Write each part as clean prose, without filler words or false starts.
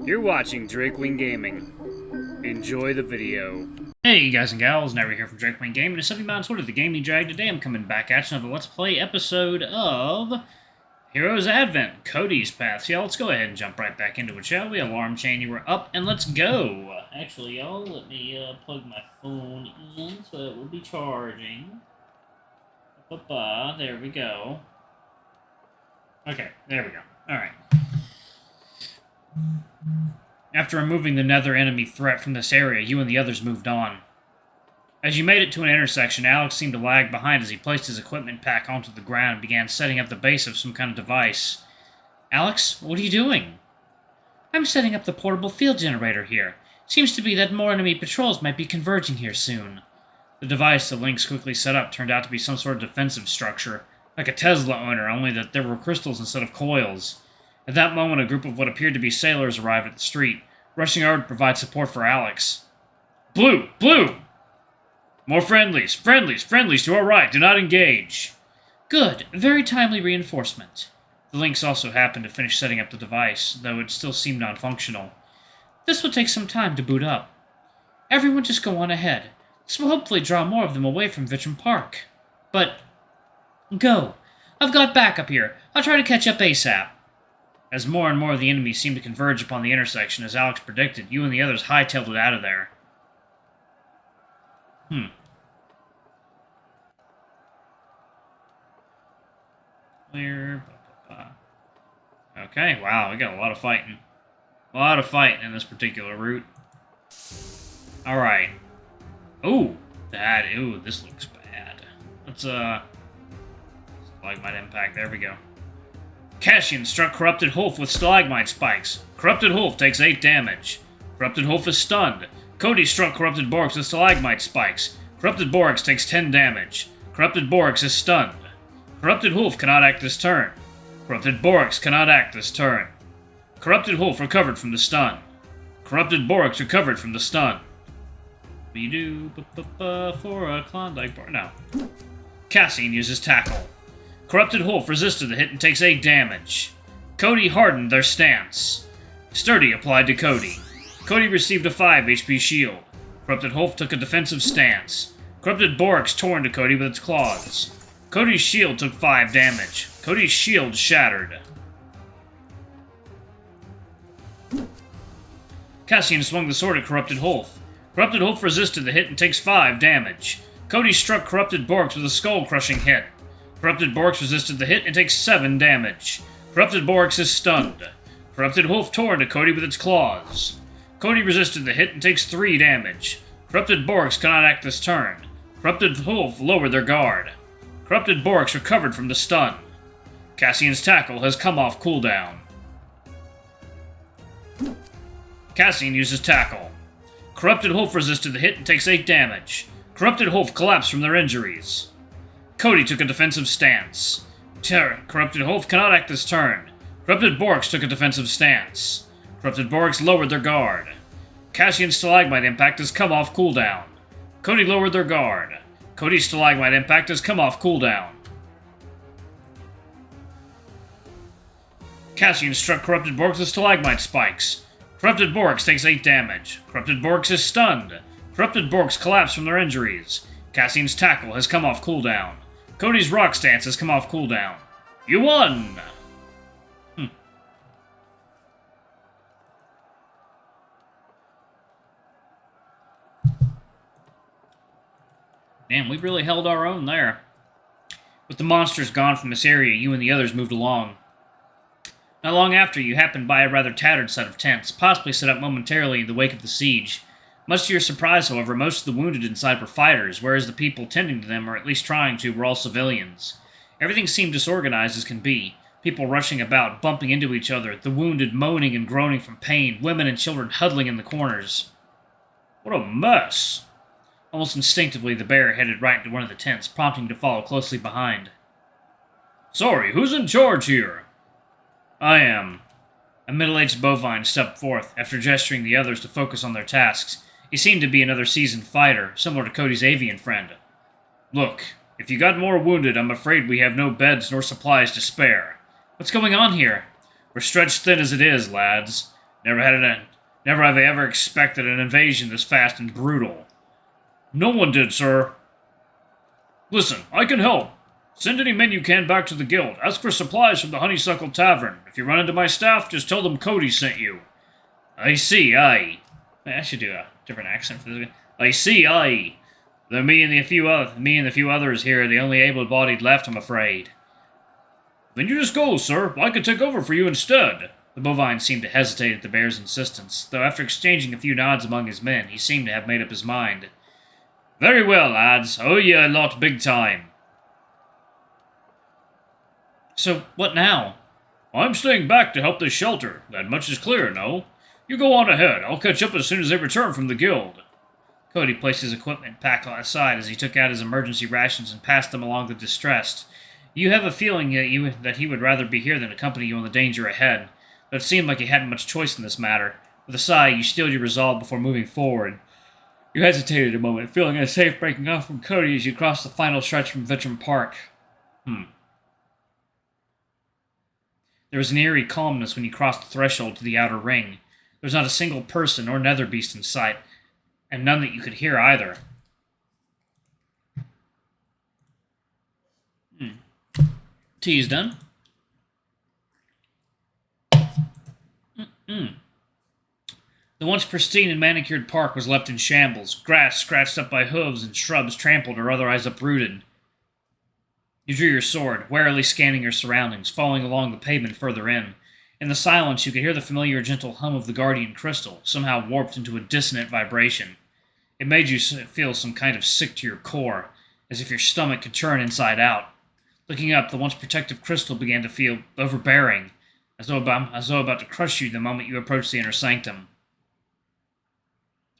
You're watching Drakewing Gaming. Enjoy the video. Hey guys and gals, Never here from Drakewing Gaming. It's something about Twitter, the Gaming Jag. Today I'm coming back at you with a Let's Play episode of Heroes Advent, Kody's Path. So y'all, let's go ahead and jump right back into it, shall we? Alarm chain, you were up, and let's go. Actually, y'all, let me plug my phone in so it will be charging. There we go. Okay, there we go. Alright. After removing the nether enemy threat from this area, you and the others moved on. As you made it to an intersection, Alex seemed to lag behind as he placed his equipment pack onto the ground and began setting up the base of some kind of device. Alex, what are you doing? I'm setting up the portable field generator here. Seems to be that more enemy patrols might be converging here soon. The device the Lynx quickly set up turned out to be some sort of defensive structure, like a Tesla owner, only that there were crystals instead of coils. At that moment, a group of what appeared to be sailors arrived at the street, rushing over to provide support for Alex. Blue! Blue! More friendlies! Friendlies! Friendlies to our right! Do not engage! Good. Very timely reinforcement. The Lynx also happened to finish setting up the device, though it still seemed non-functional. This will take some time to boot up. Everyone just go on ahead. This will hopefully draw more of them away from Vitram Park. But... go. I've got backup here. I'll try to catch up ASAP. As more and more of the enemies seemed to converge upon the intersection, as Alex predicted, you and the others hightailed it out of there. Clear. Okay, wow, we got a lot of fighting. A lot of fighting in this particular route. Alright. Ooh, this looks bad. Let's, stalagmite impact, there we go. Cassian struck Corrupted Wolf with stalagmite spikes. Corrupted Wolf takes 8 damage. Corrupted Wolf is stunned. Kody struck Corrupted Borgs with stalagmite spikes. Corrupted Borgs takes 10 damage. Corrupted Borgs is stunned. Corrupted Wolf cannot act this turn. Corrupted Borgs cannot act this turn. Corrupted Wolf recovered from the stun. Corrupted Borgs recovered from the stun. We do for a Klondike bar. No. Cassian uses tackle. Corrupted Wolf resisted the hit and takes 8 damage. Kody hardened their stance. Sturdy applied to Kody. Kody received a 5 HP shield. Corrupted Wolf took a defensive stance. Corrupted Borgs tore into Kody with its claws. Kody's shield took 5 damage. Kody's shield shattered. Cassian swung the sword at Corrupted Wolf. Corrupted Wolf resisted the hit and takes 5 damage. Kody struck Corrupted Borgs with a skull-crushing hit. Corrupted Borgs resisted the hit and takes 7 damage. Corrupted Borgs is stunned. Corrupted Wolf tore into Kody with its claws. Kody resisted the hit and takes 3 damage. Corrupted Borgs cannot act this turn. Corrupted Wolf lowered their guard. Corrupted Borgs recovered from the stun. Cassian's tackle has come off cooldown. Cassian uses tackle. Corrupted Wolf resisted the hit and takes 8 damage. Corrupted Wolf collapsed from their injuries. Kody took a defensive stance. Corrupted Wolf cannot act this turn. Corrupted Borgs took a defensive stance. Corrupted Borgs lowered their guard. Cassian's stalagmite impact has come off cooldown. Kody lowered their guard. Kody's stalagmite impact has come off cooldown. Cassian struck Corrupted Borgs with stalagmite spikes. Corrupted Borgs takes 8 damage. Corrupted Borgs is stunned. Corrupted Borgs collapse from their injuries. Cassian's tackle has come off cooldown. Kody's rock stance has come off cooldown. You won! Damn, we really held our own there. With the monsters gone from this area, you and the others moved along. Not long after, you happened by a rather tattered set of tents, possibly set up momentarily in the wake of the siege. Much to your surprise, however, most of the wounded inside were fighters, whereas the people tending to them, or at least trying to, were all civilians. Everything seemed disorganized as can be. People rushing about, bumping into each other, the wounded moaning and groaning from pain, women and children huddling in the corners. What a mess! Almost instinctively, the bear headed right into one of the tents, prompting to follow closely behind. Sorry, who's in charge here? I am. A middle-aged bovine stepped forth, after gesturing the others to focus on their tasks. He seemed to be another seasoned fighter, similar to Kody's avian friend. Look, if you got more wounded, I'm afraid we have no beds nor supplies to spare. What's going on here? We're stretched thin as it is, lads. Never have I ever expected an invasion this fast and brutal. No one did, sir. Listen, I can help. Send any men you can back to the guild. Ask for supplies from the Honeysuckle Tavern. If you run into my staff, just tell them Kody sent you. I see, aye. I should do a different accent for this. I see, aye. Though me and the few others here are the only able-bodied left, I'm afraid. Then you just go, sir. I could take over for you instead. The bovine seemed to hesitate at the bear's insistence, though after exchanging a few nods among his men, he seemed to have made up his mind. Very well, lads. I owe ye a lot big time. So, what now? I'm staying back to help this shelter. That much is clear, no? You go on ahead. I'll catch up as soon as they return from the guild. Kody placed his equipment pack aside as he took out his emergency rations and passed them along the distressed. You have a feeling that he would rather be here than accompany you on the danger ahead, but it seemed like he hadn't much choice in this matter. With a sigh, you steeled your resolve before moving forward. You hesitated a moment, feeling unsafe breaking off from Kody as you crossed the final stretch from Vittram Park. There was an eerie calmness when you crossed the threshold to the outer ring. There was not a single person or nether beast in sight, and none that you could hear either. Tea's done. The once pristine and manicured park was left in shambles, grass scratched up by hooves and shrubs trampled or otherwise uprooted. You drew your sword, warily scanning your surroundings, following along the pavement further in. In the silence, you could hear the familiar gentle hum of the guardian crystal, somehow warped into a dissonant vibration. It made you feel some kind of sick to your core, as if your stomach could churn inside out. Looking up, the once protective crystal began to feel overbearing, as though about to crush you the moment you approached the inner sanctum.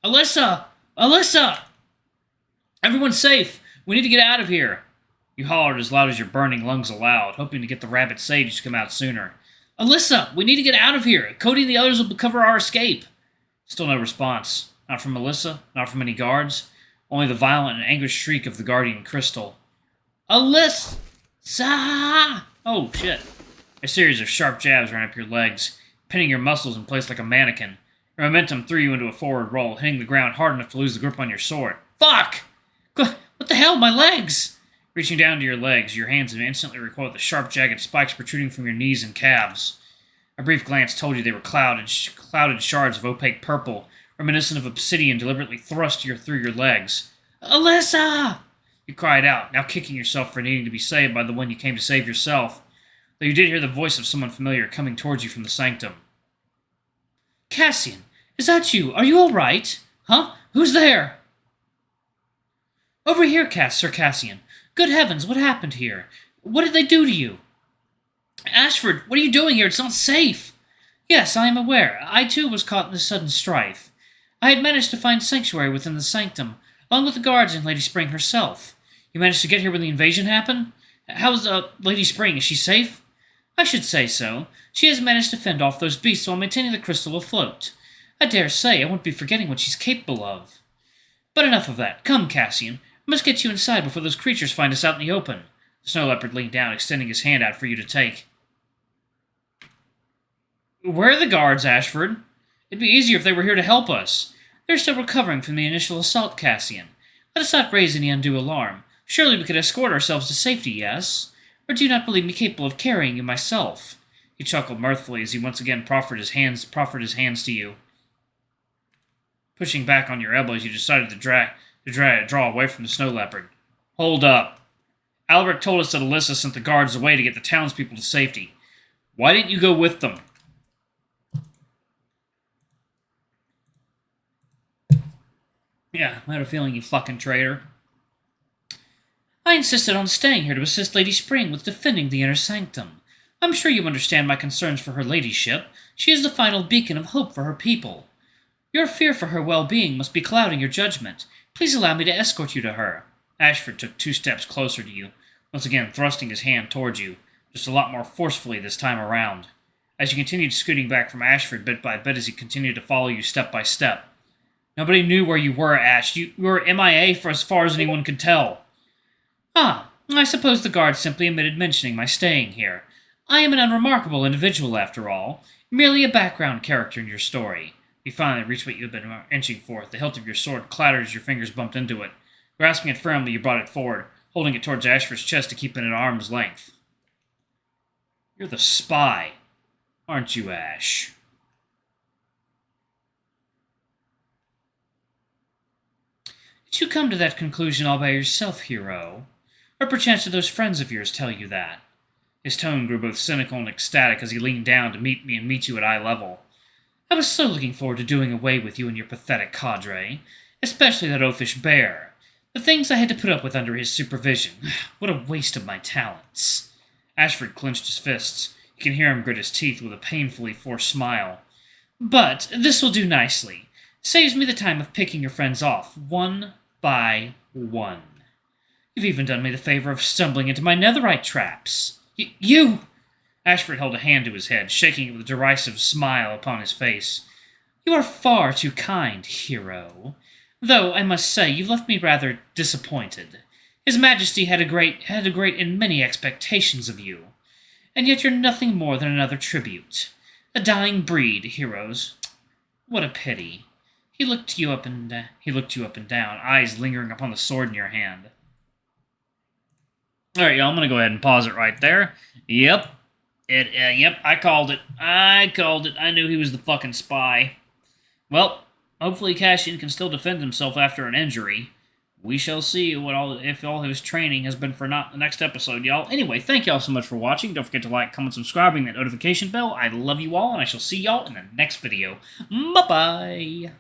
Alyssa! Alyssa! Everyone's safe! We need to get out of here! You hollered as loud as your burning lungs allowed, hoping to get the rabbit sage to come out sooner. Alyssa! We need to get out of here! Kody and the others will cover our escape! Still no response. Not from Alyssa, not from any guards. Only the violent and anguished shriek of the guardian crystal. Alyssa! Oh, shit. A series of sharp jabs ran up your legs, pinning your muscles in place like a mannequin. Your momentum threw you into a forward roll, hitting the ground hard enough to lose the grip on your sword. Fuck! What the hell? My legs! Reaching down to your legs, your hands instantly recoiled with the sharp, jagged spikes protruding from your knees and calves. A brief glance told you they were clouded shards of opaque purple, reminiscent of obsidian deliberately thrust through your legs. Alyssa! You cried out, now kicking yourself for needing to be saved by the one you came to save yourself, though you did hear the voice of someone familiar coming towards you from the sanctum. Cassian, is that you? Are you all right? Huh? Who's there? Over here, Sir Cassian. Good heavens, what happened here? What did they do to you? Ashford, what are you doing here? It's not safe. Yes, I am aware. I too was caught in this sudden strife. I had managed to find sanctuary within the sanctum, along with the guards and Lady Spring herself. You managed to get here when the invasion happened? How's Lady Spring? Is she safe? I should say so. She has managed to fend off those beasts while maintaining the crystal afloat. I dare say I won't be forgetting what she's capable of. But enough of that. Come, Cassian. I must get you inside before those creatures find us out in the open. The snow leopard leaned down, extending his hand out for you to take. Where are the guards, Ashford? It'd be easier if they were here to help us. They're still recovering from the initial assault, Cassian. Let us not raise any undue alarm. Surely we could escort ourselves to safety, yes? Or do you not believe me capable of carrying you myself? He chuckled mirthfully as he once again proffered his hands to you. Pushing back on your elbows, you decided to draw away from the snow leopard. Hold up. Albert told us that Alyssa sent the guards away to get the townspeople to safety. Why didn't you go with them? Yeah, I had a feeling, you fucking traitor. I insisted on staying here to assist Lady Spring with defending the inner sanctum. I'm sure you understand my concerns for her ladyship. She is the final beacon of hope for her people. Your fear for her well-being must be clouding your judgment. Please allow me to escort you to her. Ashford took 2 steps closer to you, once again thrusting his hand towards you, just a lot more forcefully this time around. As you continued scooting back from Ashford bit by bit as he continued to follow you step by step. Nobody knew where you were, Ash. You were MIA for as far as anyone could tell. Ah, I suppose the guards simply omitted mentioning my staying here. I am an unremarkable individual, after all. Merely a background character in your story. You finally reach what you have been inching for. The hilt of your sword clattered as your fingers bumped into it. Grasping it firmly, you brought it forward, holding it towards Ashford's chest to keep it at arm's length. You're the spy, aren't you, Ash? Did you come to that conclusion all by yourself, hero? Or perchance did those friends of yours tell you that? His tone grew both cynical and ecstatic as he leaned down to meet me and meet you at eye level. I was so looking forward to doing away with you and your pathetic cadre, especially that oafish bear. The things I had to put up with under his supervision. What a waste of my talents. Ashford clenched his fists. You can hear him grit his teeth with a painfully forced smile. But this will do nicely. Saves me the time of picking your friends off, one by one. You've even done me the favor of stumbling into my netherite traps. You! Ashford held a hand to his head, shaking it with a derisive smile upon his face. You are far too kind, hero. Though, I must say, you've left me rather disappointed. His Majesty had great and many expectations of you. And yet you're nothing more than another tribute. A dying breed, heroes. What a pity. He looked you up and down, eyes lingering upon the sword in your hand. Alright, y'all, I'm gonna go ahead and pause it right there. Yep, I called it. I knew he was the fucking spy. Well, hopefully Cassian can still defend himself after an injury. We shall see if all his training has been for not the next episode, y'all. Anyway, thank y'all so much for watching. Don't forget to like, comment, subscribe, and that notification bell. I love you all, and I shall see y'all in the next video. Bye-bye!